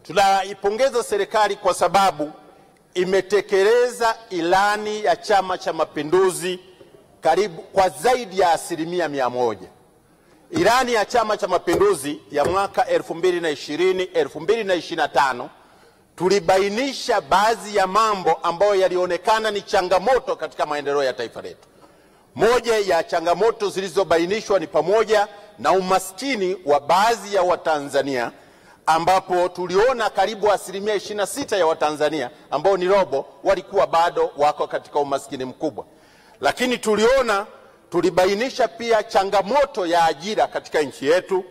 Tunaipongeza serikali kwa sababu imetekeleza ilani ya Chama cha Mapinduzi karibu kwa zaidi ya 100%. Ilani ya Chama cha Mapinduzi ya mwaka 2020-2025 tulibainisha baadhi ya mambo ambayo yalionekana ni changamoto katika maendeleo ya taifa letu. Moja ya changamoto zilizobainishwa ni pamoja na umaskini wa baadhi ya Watanzania, ambapo tuliona karibu 26% ya Watanzania ambao ni robo walikuwa bado wako katika umaskini mkubwa. Lakini tulibainisha pia changamoto ya ajira katika nchi yetu,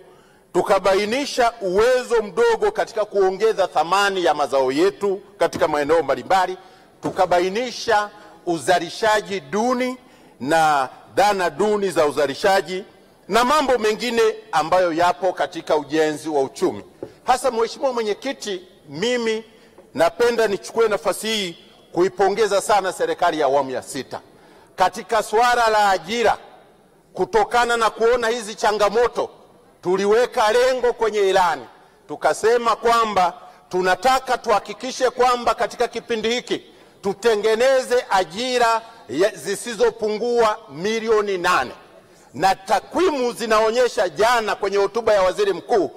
tukabainisha uwezo mdogo katika kuongeza thamani ya mazao yetu katika maeneo mbalimbali, tukabainisha uzalishaji duni na dhana duni za uzalishaji na mambo mengine ambayo yapo katika ujenzi wa uchumi. Hasa Mheshimiwa Mwenyekiti, mimi napenda nichukue nafasi hii kuipongeza sana serikali ya awamu ya 6 katika swala la ajira. Kutokana na kuona hizi changamoto, tuliweka lengo kwenye ilani, tukasema kwamba tunataka tuhakikishe kwamba katika kipindi hiki tutengeneze ajira zisizopungua milioni 8, na takwimu zinaonyesha, jana kwenye hotuba ya Waziri Mkuu,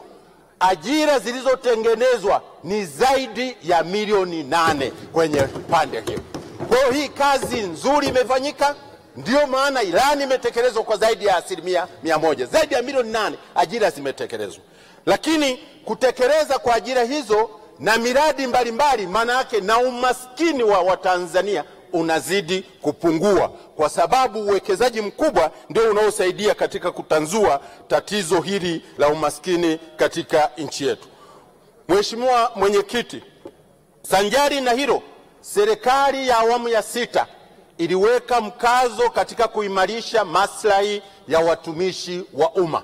ajira zilizotengenezwa ni zaidi ya milioni 8 kwenye pande hiyo. Kwa hiyo hii kazi nzuri imefanyika, ndio maana ilani imetekelezwa kwa zaidi ya 100%. Zaidi ya milioni 8 ajira zimetekelezwa. Lakini kutekeleza kwa ajira hizo na miradi mbalimbali, maana yake na umaskini wa Watanzania unazidi kupungua, kwa sababu uwekezaji mkubwa ndio unaosaidia katika kutanzua tatizo hili la umaskini katika nchi yetu. Mheshimiwa Mwenyekiti, sanjari na hilo, serikali ya awamu ya 6 iliweka mkazo katika kuimarisha maslahi ya watumishi wa umma,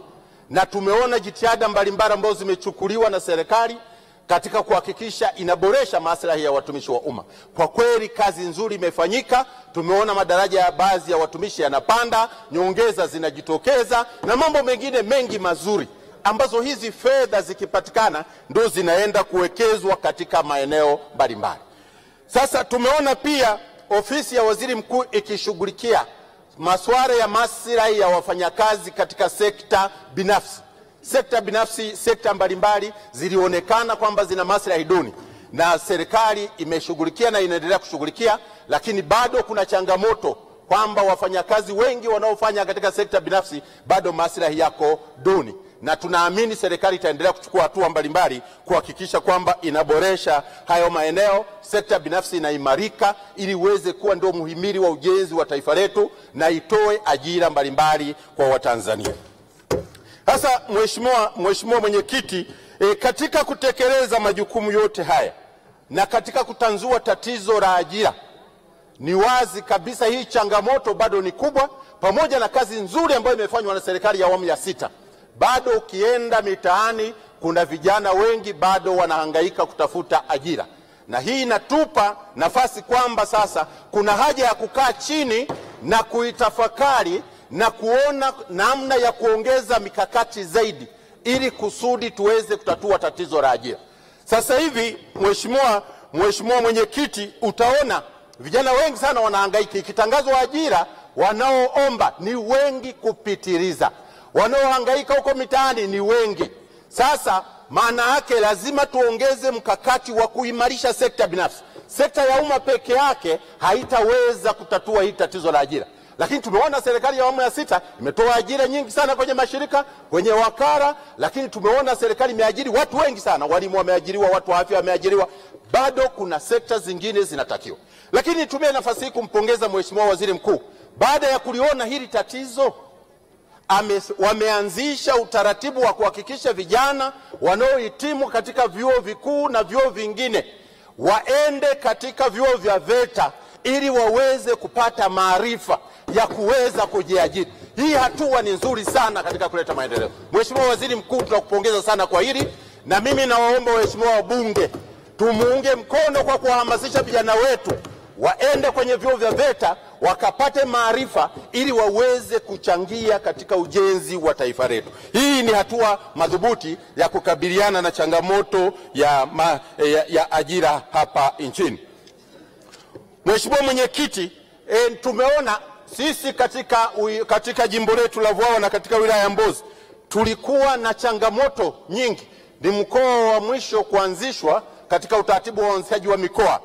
na tumeona jitihada mbalimbali ambazo zimechukuliwa na serikali katika kuhakikisha inaboresha maslahi ya watumishi wa umma. Kwa kweli kazi nzuri imefanyika. Tumeona madaraja ya baadhi ya watumishi yanapanda, nyongeza zinajitokeza na mambo mengine mengi mazuri, ambazo hizi fedha zikipatikana ndio zinaenda kuwekezwa katika maeneo mbalimbali. Sasa tumeona pia ofisi ya Waziri Mkuu ikishughulikia masuala ya maslahi ya wafanyakazi katika sekta binafsi. Sekta mbalimbali zilionekana kwamba zina maslahi duni, na serikali imeshughulikia na inaendelea kushughulikia, lakini bado kuna changamoto kwamba wafanyakazi wengi wanaofanya katika sekta binafsi bado maslahi yako duni, na tunaamini serikali itaendelea kuchukua hatua mbalimbali kuhakikisha kwamba inaboresha hayo maeneo, sekta binafsi inaimarika ili iweze kuwa ndio muhimili wa ujenzi wa taifa letu na itoe ajira mbalimbali kwa Watanzania. Sasa Mheshimiwa Mwenyekiti, katika kutekeleza majukumu yote haya na katika kutanzua tatizo la ajira, ni wazi kabisa hii changamoto bado ni kubwa. Pamoja na kazi nzuri ambayo imefanywa na serikali ya awamu ya 6, bado ukienda mitaani kuna vijana wengi bado wanahangaika kutafuta ajira, na hii inatupa nafasi kwamba sasa kuna haja ya kukaa chini na kuitafakari na kuona namna ya kuongeza mikakati zaidi ili kusudi tuweze kutatua tatizo la ajira. Sasa hivi Mheshimiwa Mwenyekiti, utaona vijana wengi sana wanahangaika. Ikitangazwa ajira, wanaoomba ni wengi kupitiliza, wanaohangaika huko mitaani ni wengi. Sasa maana yake lazima tuongeze mkakati wa kuimarisha sekta binafsi. Sekta ya umma peke yake haitaweza kutatua hili tatizo la ajira. Lakini tumeona serikali ya awamu ya 6 imetoa ajira nyingi sana kwenye mashirika, kwenye wakala, lakini tumeona serikali imeajiri watu wengi sana, walimu wameajiriwa, watu wa afya wameajiriwa. Bado kuna sekta zingine zinatakiwa. Lakini nitumie nafasi hii kumpongeza Mheshimiwa Waziri Mkuu. Baada ya kuliona hili tatizo, wameanzisha utaratibu wa kuhakikisha vijana wanaohitimu katika vyuo vikuu na vyuo vingine waende katika vyuo vya VETA ili waweze kupata maarifa ya kuweza kujiajiri. Hii hatua ni nzuri sana katika kuleta maendeleo. Mheshimiwa Waziri Mkuu, tunakupongeza sana kwa hili, na mimi nawaomba waheshimiwa wabunge tumuunge mkono kwa kuhamasisha vijana wetu waende kwenye vyuo vya VETA wakapate maarifa ili waweze kuchangia katika ujenzi wa taifa letu. Hii ni hatua madhubuti ya kukabiliana na changamoto ya ajira hapa nchini. Mheshimiwa Mwenyekiti, tumeona sisi katika jimbo letu la Vwawa na katika wilaya ya Mbozi tulikuwa na changamoto nyingi. Ni mkoa wa mwisho kuanzishwa katika utaratibu wa uanzishaji wa mikoa.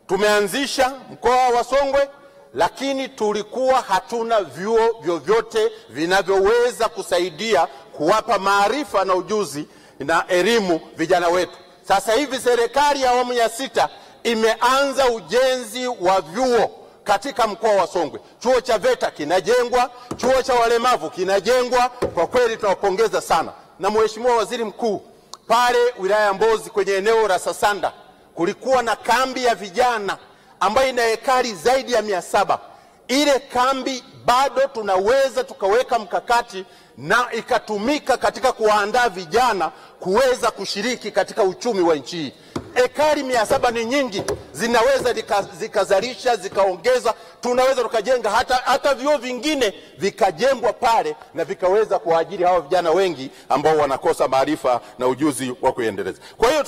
Tumeanzisha mkoa wa Songwe, lakini tulikuwa hatuna vyuo vyovyote vinavyoweza kusaidia kuwapa maarifa na ujuzi na elimu vijana wetu. Sasa hivi serikali ya awamu ya 6 imeanza ujenzi wa vyuo katika mkoa wa Songwe. Chuo cha VETA kinajengwa, chuo cha walemavu kinajengwa. Kwa kweli tunawapongeza sana. Na Mheshimiwa Waziri Mkuu, pale wilaya ya Mbozi kwenye eneo la Sasanda kulikuwa na kambi ya vijana ambayo ina ekari zaidi ya 700. Ile kambi bado tunaweza tukaweka mkakati na ikatumika katika kuandaa vijana kuweza kushiriki katika uchumi wa nchi hii. Ekari 700 ni nyingi, zinaweza zikazalisha, zikaongeza. Tunaweza tukajenga hata vyuo vingine vikajengwa pale na vikaweza kuajiri hawa vijana wengi ambao wanakosa maarifa na ujuzi wa kuendeleza. Kwa hiyo